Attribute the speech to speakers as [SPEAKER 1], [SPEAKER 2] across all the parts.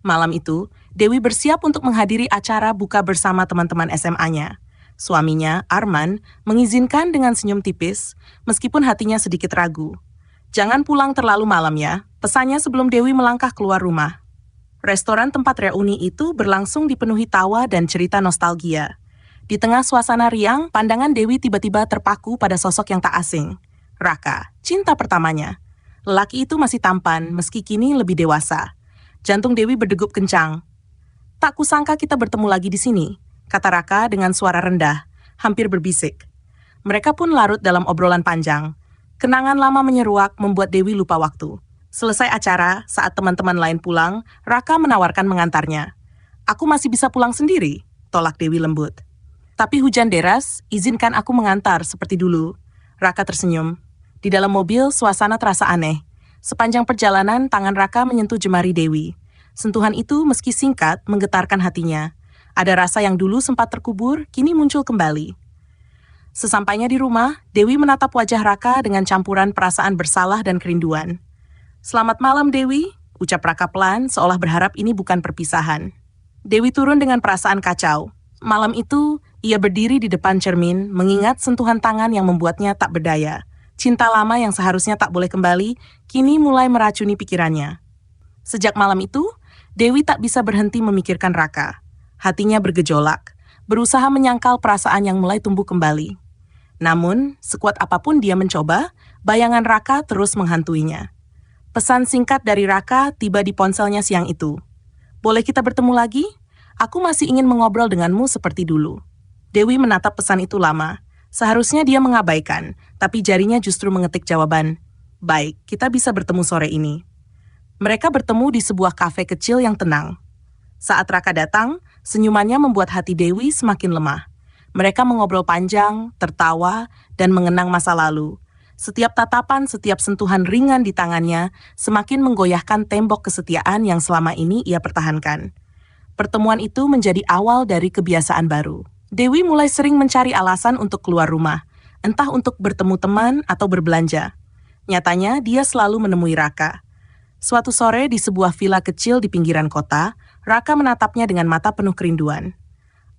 [SPEAKER 1] Malam itu, Dewi bersiap untuk menghadiri acara buka bersama teman-teman SMA-nya. Suaminya, Arman, mengizinkan dengan senyum tipis, meskipun hatinya sedikit ragu. Jangan pulang terlalu malam ya, pesannya sebelum Dewi melangkah keluar rumah. Restoran tempat reuni itu berlangsung dipenuhi tawa dan cerita nostalgia. Di tengah suasana riang, pandangan Dewi tiba-tiba terpaku pada sosok yang tak asing. Raka, cinta pertamanya. Lelaki itu masih tampan, meski kini lebih dewasa. Jantung Dewi berdegup kencang. Tak kusangka kita bertemu lagi di sini, kata Raka dengan suara rendah, hampir berbisik. Mereka pun larut dalam obrolan panjang. Kenangan lama menyeruak membuat Dewi lupa waktu. Selesai acara, saat teman-teman lain pulang, Raka menawarkan mengantarnya. Aku masih bisa pulang sendiri, tolak Dewi lembut. Tapi hujan deras, izinkan aku mengantar seperti dulu. Raka tersenyum. Di dalam mobil, suasana terasa aneh. Sepanjang perjalanan, tangan Raka menyentuh jemari Dewi. Sentuhan itu meski singkat, menggetarkan hatinya. Ada rasa yang dulu sempat terkubur, kini muncul kembali. Sesampainya di rumah, Dewi menatap wajah Raka dengan campuran perasaan bersalah dan kerinduan. Selamat malam, Dewi, ucap Raka pelan, seolah berharap ini bukan perpisahan. Dewi turun dengan perasaan kacau. Malam itu, ia berdiri di depan cermin, mengingat sentuhan tangan yang membuatnya tak berdaya. Cinta lama yang seharusnya tak boleh kembali, kini mulai meracuni pikirannya. Sejak malam itu, Dewi tak bisa berhenti memikirkan Raka. Hatinya bergejolak, berusaha menyangkal perasaan yang mulai tumbuh kembali. Namun, sekuat apapun dia mencoba, bayangan Raka terus menghantuinya. Pesan singkat dari Raka tiba di ponselnya siang itu. Boleh kita bertemu lagi? Aku masih ingin mengobrol denganmu seperti dulu. Dewi menatap pesan itu lama. Seharusnya dia mengabaikan, tapi jarinya justru mengetik jawaban. Baik, kita bisa bertemu sore ini. Mereka bertemu di sebuah kafe kecil yang tenang. Saat Raka datang, senyumannya membuat hati Dewi semakin lemah. Mereka mengobrol panjang, tertawa, dan mengenang masa lalu. Setiap tatapan, setiap sentuhan ringan di tangannya semakin menggoyahkan tembok kesetiaan yang selama ini ia pertahankan. Pertemuan itu menjadi awal dari kebiasaan baru. Dewi mulai sering mencari alasan untuk keluar rumah, entah untuk bertemu teman atau berbelanja. Nyatanya, dia selalu menemui Raka. Suatu sore di sebuah villa kecil di pinggiran kota, Raka menatapnya dengan mata penuh kerinduan.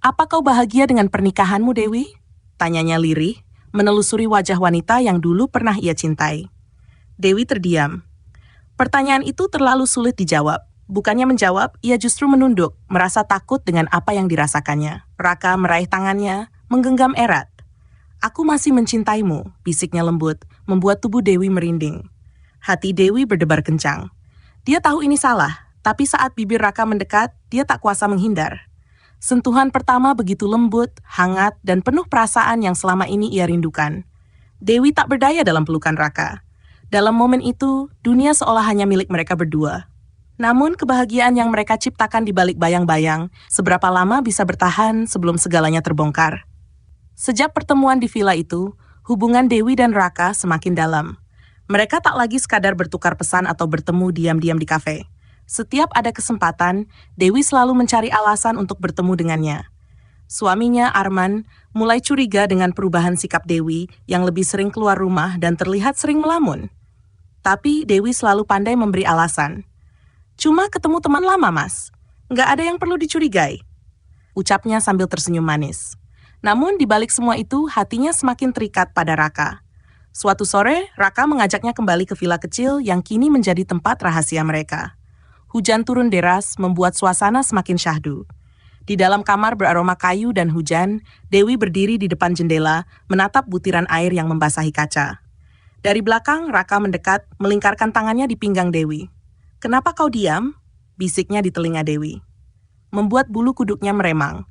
[SPEAKER 1] Apa kau bahagia dengan pernikahanmu, Dewi? Tanyanya lirih, menelusuri wajah wanita yang dulu pernah ia cintai. Dewi terdiam. Pertanyaan itu terlalu sulit dijawab. Bukannya menjawab, ia justru menunduk, merasa takut dengan apa yang dirasakannya. Raka meraih tangannya, menggenggam erat. Aku masih mencintaimu, bisiknya lembut, membuat tubuh Dewi merinding. Hati Dewi berdebar kencang. Dia tahu ini salah, tapi saat bibir Raka mendekat, dia tak kuasa menghindar. Sentuhan pertama begitu lembut, hangat, dan penuh perasaan yang selama ini ia rindukan. Dewi tak berdaya dalam pelukan Raka. Dalam momen itu, dunia seolah hanya milik mereka berdua. Namun, kebahagiaan yang mereka ciptakan di balik bayang-bayang, seberapa lama bisa bertahan sebelum segalanya terbongkar. Sejak pertemuan di villa itu, hubungan Dewi dan Raka semakin dalam. Mereka tak lagi sekadar bertukar pesan atau bertemu diam-diam di kafe. Setiap ada kesempatan, Dewi selalu mencari alasan untuk bertemu dengannya. Suaminya, Arman, mulai curiga dengan perubahan sikap Dewi yang lebih sering keluar rumah dan terlihat sering melamun. Tapi Dewi selalu pandai memberi alasan. Cuma ketemu teman lama, Mas. Nggak ada yang perlu dicurigai. Ucapnya sambil tersenyum manis. Namun di balik semua itu, hatinya semakin terikat pada Raka. Suatu sore, Raka mengajaknya kembali ke villa kecil yang kini menjadi tempat rahasia mereka. Hujan turun deras membuat suasana semakin syahdu. Di dalam kamar beraroma kayu dan hujan, Dewi berdiri di depan jendela, menatap butiran air yang membasahi kaca. Dari belakang, Raka mendekat, melingkarkan tangannya di pinggang Dewi. Kenapa kau diam? Bisiknya di telinga Dewi. Membuat bulu kuduknya meremang.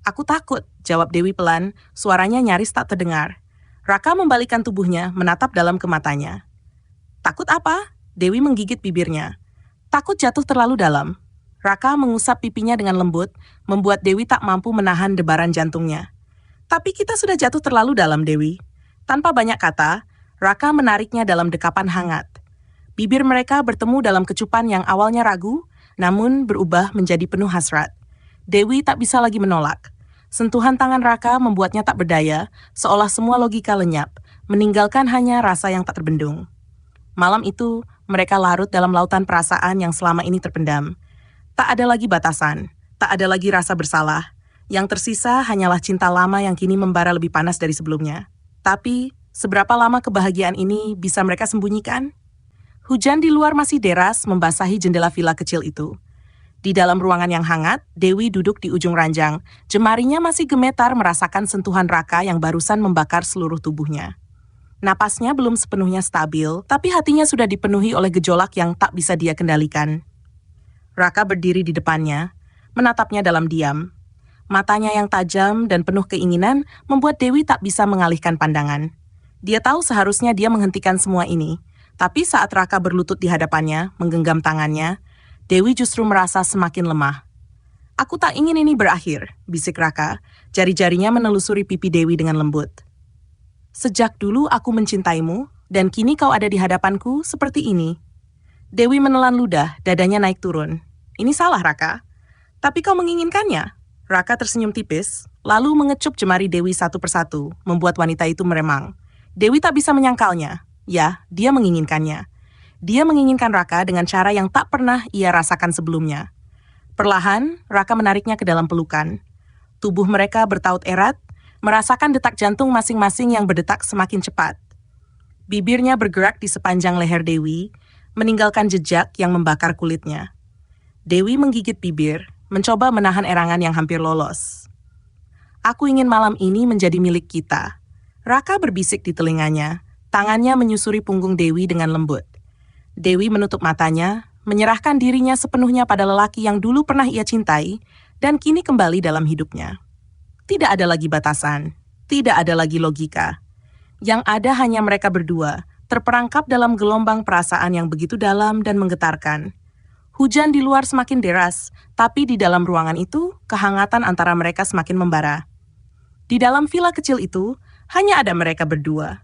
[SPEAKER 1] Aku takut, jawab Dewi pelan, suaranya nyaris tak terdengar. Raka membalikkan tubuhnya, menatap dalam ke matanya. Takut apa? Dewi menggigit bibirnya. Takut jatuh terlalu dalam. Raka mengusap pipinya dengan lembut, membuat Dewi tak mampu menahan debaran jantungnya. Tapi kita sudah jatuh terlalu dalam, Dewi. Tanpa banyak kata, Raka menariknya dalam dekapan hangat. Bibir mereka bertemu dalam kecupan yang awalnya ragu, namun berubah menjadi penuh hasrat. Dewi tak bisa lagi menolak. Sentuhan tangan Raka membuatnya tak berdaya, seolah semua logika lenyap, meninggalkan hanya rasa yang tak terbendung. Malam itu, mereka larut dalam lautan perasaan yang selama ini terpendam. Tak ada lagi batasan, tak ada lagi rasa bersalah. Yang tersisa hanyalah cinta lama yang kini membara lebih panas dari sebelumnya. Tapi, seberapa lama kebahagiaan ini bisa mereka sembunyikan? Hujan di luar masih deras membasahi jendela villa kecil itu. Di dalam ruangan yang hangat, Dewi duduk di ujung ranjang. Jemarinya masih gemetar merasakan sentuhan Raka yang barusan membakar seluruh tubuhnya. Napasnya belum sepenuhnya stabil, tapi hatinya sudah dipenuhi oleh gejolak yang tak bisa dia kendalikan. Raka berdiri di depannya, menatapnya dalam diam. Matanya yang tajam dan penuh keinginan membuat Dewi tak bisa mengalihkan pandangan. Dia tahu seharusnya dia menghentikan semua ini, tapi saat Raka berlutut di hadapannya, menggenggam tangannya, Dewi justru merasa semakin lemah. "Aku tak ingin ini berakhir," bisik Raka, jari-jarinya menelusuri pipi Dewi dengan lembut. "Sejak dulu aku mencintaimu, dan kini kau ada di hadapanku seperti ini." Dewi menelan ludah, dadanya naik turun. "Ini salah, Raka. Tapi kau menginginkannya." Raka tersenyum tipis, lalu mengecup jemari Dewi satu persatu, membuat wanita itu meremang. Dewi tak bisa menyangkalnya. Ya, dia menginginkannya. Dia menginginkan Raka dengan cara yang tak pernah ia rasakan sebelumnya. Perlahan, Raka menariknya ke dalam pelukan. Tubuh mereka bertaut erat, merasakan detak jantung masing-masing yang berdetak semakin cepat. Bibirnya bergerak di sepanjang leher Dewi, meninggalkan jejak yang membakar kulitnya. Dewi menggigit bibir, mencoba menahan erangan yang hampir lolos. "Aku ingin malam ini menjadi milik kita." Raka berbisik di telinganya, tangannya menyusuri punggung Dewi dengan lembut. Dewi menutup matanya, menyerahkan dirinya sepenuhnya pada lelaki yang dulu pernah ia cintai, dan kini kembali dalam hidupnya. Tidak ada lagi batasan, tidak ada lagi logika. Yang ada hanya mereka berdua, terperangkap dalam gelombang perasaan yang begitu dalam dan menggetarkan. Hujan di luar semakin deras, tapi di dalam ruangan itu, kehangatan antara mereka semakin membara. Di dalam villa kecil itu, hanya ada mereka berdua.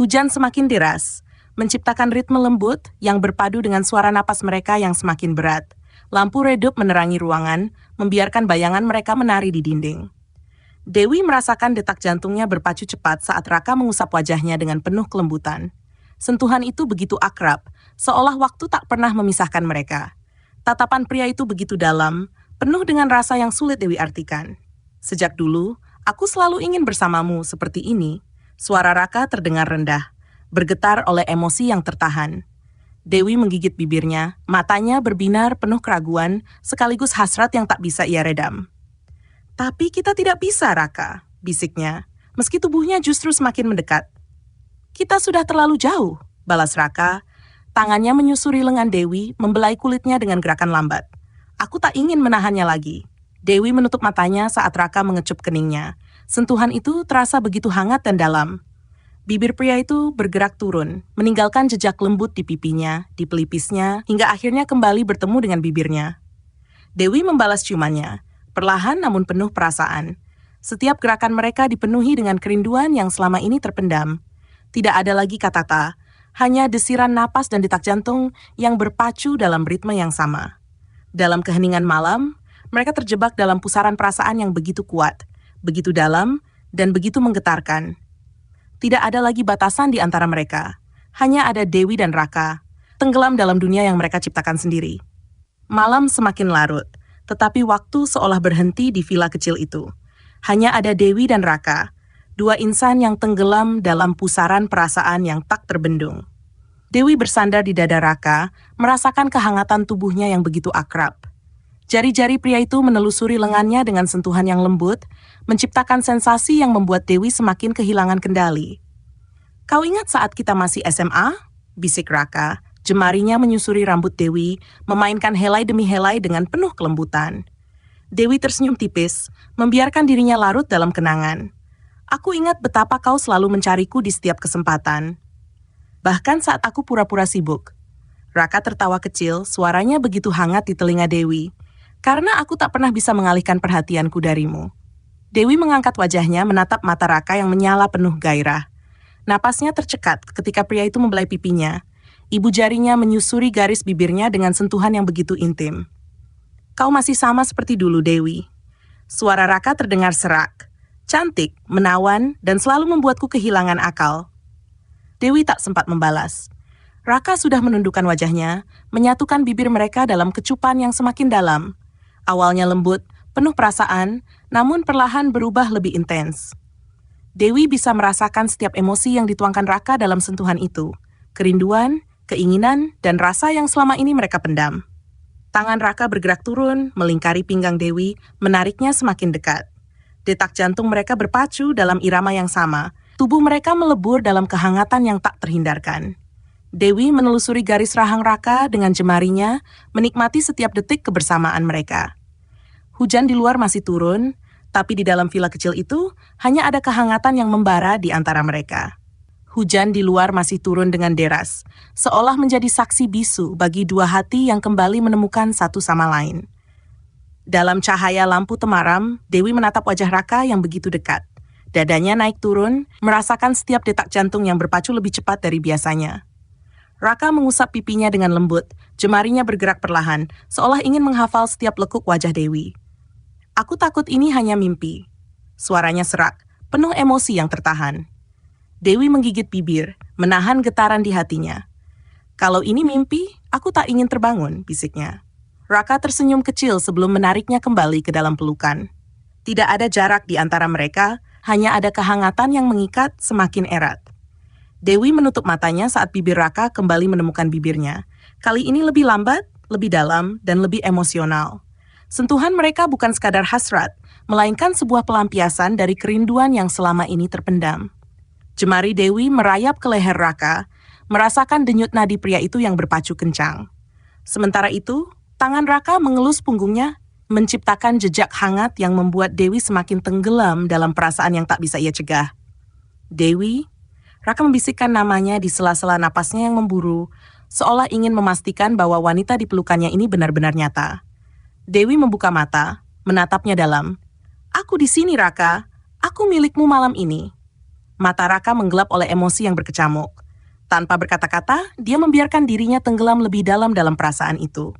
[SPEAKER 1] Hujan semakin deras, menciptakan ritme lembut yang berpadu dengan suara napas mereka yang semakin berat. Lampu redup menerangi ruangan, membiarkan bayangan mereka menari di dinding. Dewi merasakan detak jantungnya berpacu cepat saat Raka mengusap wajahnya dengan penuh kelembutan. Sentuhan itu begitu akrab, seolah waktu tak pernah memisahkan mereka. Tatapan pria itu begitu dalam, penuh dengan rasa yang sulit Dewi artikan. "Sejak dulu, aku selalu ingin bersamamu seperti ini." Suara Raka terdengar rendah, bergetar oleh emosi yang tertahan. Dewi menggigit bibirnya, matanya berbinar penuh keraguan, sekaligus hasrat yang tak bisa ia redam. "Tapi kita tidak bisa, Raka," bisiknya, meski tubuhnya justru semakin mendekat. "Kita sudah terlalu jauh," balas Raka. Tangannya menyusuri lengan Dewi, membelai kulitnya dengan gerakan lambat. "Aku tak ingin menahannya lagi." Dewi menutup matanya saat Raka mengecup keningnya. Sentuhan itu terasa begitu hangat dan dalam. Bibir pria itu bergerak turun, meninggalkan jejak lembut di pipinya, di pelipisnya, hingga akhirnya kembali bertemu dengan bibirnya. Dewi membalas ciumannya, perlahan namun penuh perasaan. Setiap gerakan mereka dipenuhi dengan kerinduan yang selama ini terpendam. Tidak ada lagi kata-kata, hanya desiran napas dan detak jantung yang berpacu dalam ritme yang sama. Dalam keheningan malam, mereka terjebak dalam pusaran perasaan yang begitu kuat, begitu dalam, dan begitu menggetarkan. Tidak ada lagi batasan di antara mereka. Hanya ada Dewi dan Raka, tenggelam dalam dunia yang mereka ciptakan sendiri. Malam semakin larut, tetapi waktu seolah berhenti di villa kecil itu. Hanya ada Dewi dan Raka, dua insan yang tenggelam dalam pusaran perasaan yang tak terbendung. Dewi bersandar di dada Raka, merasakan kehangatan tubuhnya yang begitu akrab. Jari-jari pria itu menelusuri lengannya dengan sentuhan yang lembut, menciptakan sensasi yang membuat Dewi semakin kehilangan kendali. "Kau ingat saat kita masih SMA?" bisik Raka, jemarinya menyusuri rambut Dewi, memainkan helai demi helai dengan penuh kelembutan. Dewi tersenyum tipis, membiarkan dirinya larut dalam kenangan. "Aku ingat betapa kau selalu mencariku di setiap kesempatan. Bahkan saat aku pura-pura sibuk." Raka tertawa kecil, suaranya begitu hangat di telinga Dewi. "Karena aku tak pernah bisa mengalihkan perhatianku darimu." Dewi mengangkat wajahnya menatap mata Raka yang menyala penuh gairah. Napasnya tercekat ketika pria itu membelai pipinya. Ibu jarinya menyusuri garis bibirnya dengan sentuhan yang begitu intim. "Kau masih sama seperti dulu, Dewi." Suara Raka terdengar serak, cantik, menawan, dan selalu membuatku kehilangan akal. Dewi tak sempat membalas. Raka sudah menundukkan wajahnya, menyatukan bibir mereka dalam kecupan yang semakin dalam. Awalnya lembut, penuh perasaan, namun perlahan berubah lebih intens. Dewi bisa merasakan setiap emosi yang dituangkan Raka dalam sentuhan itu. Kerinduan, keinginan, dan rasa yang selama ini mereka pendam. Tangan Raka bergerak turun, melingkari pinggang Dewi, menariknya semakin dekat. Detak jantung mereka berpacu dalam irama yang sama. Tubuh mereka melebur dalam kehangatan yang tak terhindarkan. Dewi menelusuri garis rahang Raka dengan jemarinya, menikmati setiap detik kebersamaan mereka. Hujan di luar masih turun, tapi di dalam villa kecil itu hanya ada kehangatan yang membara di antara mereka. Hujan di luar masih turun dengan deras, seolah menjadi saksi bisu bagi dua hati yang kembali menemukan satu sama lain. Dalam cahaya lampu temaram, Dewi menatap wajah Raka yang begitu dekat. Dadanya naik turun, merasakan setiap detak jantung yang berpacu lebih cepat dari biasanya. Raka mengusap pipinya dengan lembut, jemarinya bergerak perlahan, seolah ingin menghafal setiap lekuk wajah Dewi. "Aku takut ini hanya mimpi." Suaranya serak, penuh emosi yang tertahan. Dewi menggigit bibir, menahan getaran di hatinya. "Kalau ini mimpi, aku tak ingin terbangun," bisiknya. Raka tersenyum kecil sebelum menariknya kembali ke dalam pelukan. Tidak ada jarak di antara mereka, hanya ada kehangatan yang mengikat semakin erat. Dewi menutup matanya saat bibir Raka kembali menemukan bibirnya. Kali ini lebih lambat, lebih dalam, dan lebih emosional. Sentuhan mereka bukan sekadar hasrat, melainkan sebuah pelampiasan dari kerinduan yang selama ini terpendam. Jemari Dewi merayap ke leher Raka, merasakan denyut nadi pria itu yang berpacu kencang. Sementara itu, tangan Raka mengelus punggungnya, menciptakan jejak hangat yang membuat Dewi semakin tenggelam dalam perasaan yang tak bisa ia cegah. "Dewi," Raka membisikkan namanya di sela-sela napasnya yang memburu, seolah ingin memastikan bahwa wanita di pelukannya ini benar-benar nyata. Dewi membuka mata, menatapnya dalam. "Aku di sini, Raka. Aku milikmu malam ini." Mata Raka menggelap oleh emosi yang berkecamuk. Tanpa berkata-kata, dia membiarkan dirinya tenggelam lebih dalam perasaan itu.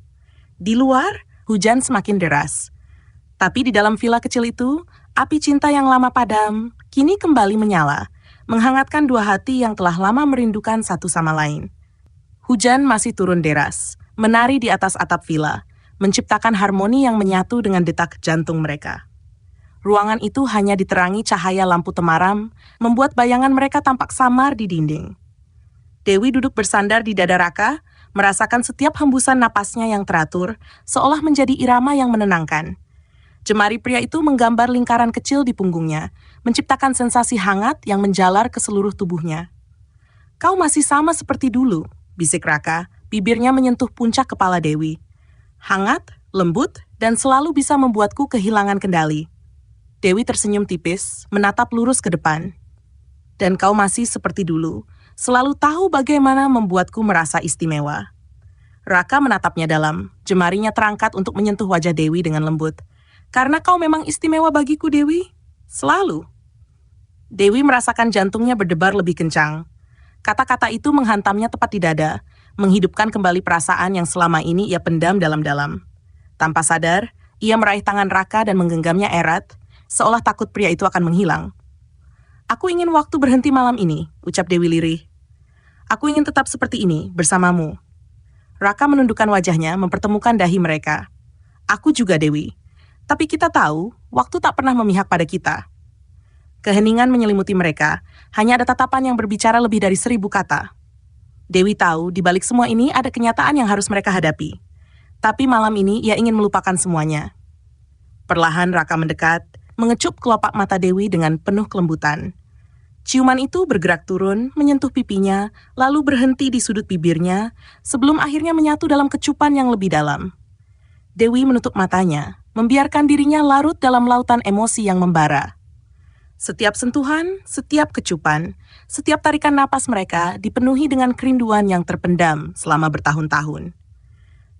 [SPEAKER 1] Di luar, hujan semakin deras. Tapi di dalam villa kecil itu, api cinta yang lama padam, kini kembali menyala, menghangatkan dua hati yang telah lama merindukan satu sama lain. Hujan masih turun deras, menari di atas atap villa, menciptakan harmoni yang menyatu dengan detak jantung mereka. Ruangan itu hanya diterangi cahaya lampu temaram, membuat bayangan mereka tampak samar di dinding. Dewi duduk bersandar di dada Raka, merasakan setiap hembusan napasnya yang teratur, seolah menjadi irama yang menenangkan. Jemari pria itu menggambar lingkaran kecil di punggungnya, menciptakan sensasi hangat yang menjalar ke seluruh tubuhnya. "Kau masih sama seperti dulu," bisik Raka, bibirnya menyentuh puncak kepala Dewi. "Hangat, lembut, dan selalu bisa membuatku kehilangan kendali." Dewi tersenyum tipis, menatap lurus ke depan. "Dan kau masih seperti dulu, selalu tahu bagaimana membuatku merasa istimewa." Raka menatapnya dalam, jemarinya terangkat untuk menyentuh wajah Dewi dengan lembut. "Karena kau memang istimewa bagiku, Dewi. Selalu." Dewi merasakan jantungnya berdebar lebih kencang. Kata-kata itu menghantamnya tepat di dada, menghidupkan kembali perasaan yang selama ini ia pendam dalam-dalam. Tanpa sadar, ia meraih tangan Raka dan menggenggamnya erat, seolah takut pria itu akan menghilang. "Aku ingin waktu berhenti malam ini," ucap Dewi lirih. "Aku ingin tetap seperti ini, bersamamu." Raka menundukkan wajahnya, mempertemukan dahi mereka. "Aku juga, Dewi. Tapi kita tahu, waktu tak pernah memihak pada kita." Keheningan menyelimuti mereka, hanya ada tatapan yang berbicara lebih dari 1000 kata. Dewi tahu, di balik semua ini ada kenyataan yang harus mereka hadapi. Tapi malam ini ia ingin melupakan semuanya. Perlahan Raka mendekat, mengecup kelopak mata Dewi dengan penuh kelembutan. Ciuman itu bergerak turun, menyentuh pipinya, lalu berhenti di sudut bibirnya, sebelum akhirnya menyatu dalam kecupan yang lebih dalam. Dewi menutup matanya, membiarkan dirinya larut dalam lautan emosi yang membara. Setiap sentuhan, setiap kecupan, setiap tarikan napas mereka dipenuhi dengan kerinduan yang terpendam selama bertahun-tahun.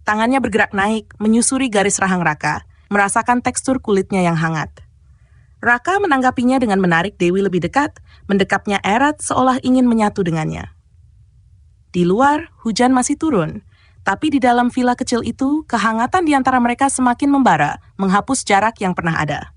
[SPEAKER 1] Tangannya bergerak naik, menyusuri garis rahang Raka, merasakan tekstur kulitnya yang hangat. Raka menanggapinya dengan menarik Dewi lebih dekat, mendekapnya erat seolah ingin menyatu dengannya. Di luar, hujan masih turun, tapi di dalam villa kecil itu, kehangatan di antara mereka semakin membara, menghapus jarak yang pernah ada.